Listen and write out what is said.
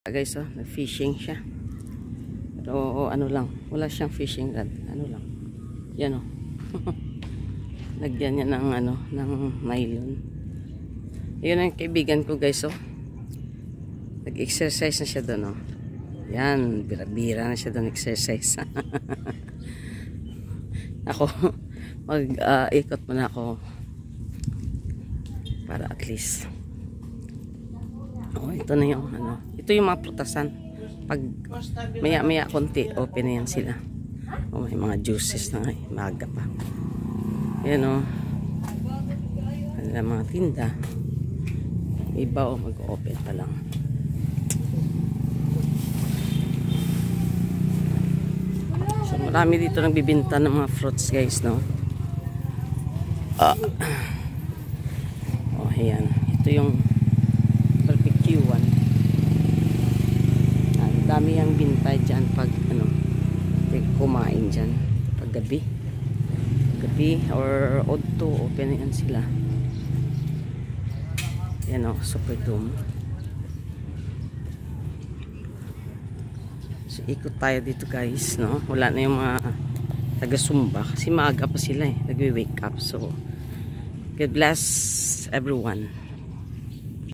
Guys, oh, nag-fishing siya. Pero ano lang, wala siyang fishing rod. Ano lang. Yan oh. Lagyan niya ng ano, ng nylon. Yun ang kaibigan ko, guys, oh. Nag-exercise na siya doon, oh. Yan, bira-bira na siya doon exercise. Ako, mag-ikot muna ako para at least. Oh, ito na yung ano. Ito yung mga prutasan. Pag maya-maya konti, open na yan sila. Oh, may mga juices na nga. Maaga pa. Ayan o. Mga tinda. Iba o mag-open pa lang. So marami dito nagbibinta ng mga fruits, guys, no? Oh, ayan. Ito yung Q1. Ang dami yung bintay dyan pag ano, kumain dyan pag gabi or odd to open yan sila. Yan o, super dome. So ikot tayo dito, guys, no? Wala na yung mga taga-sumba kasi maaga pa sila, nagwi-wake up. So God bless everyone.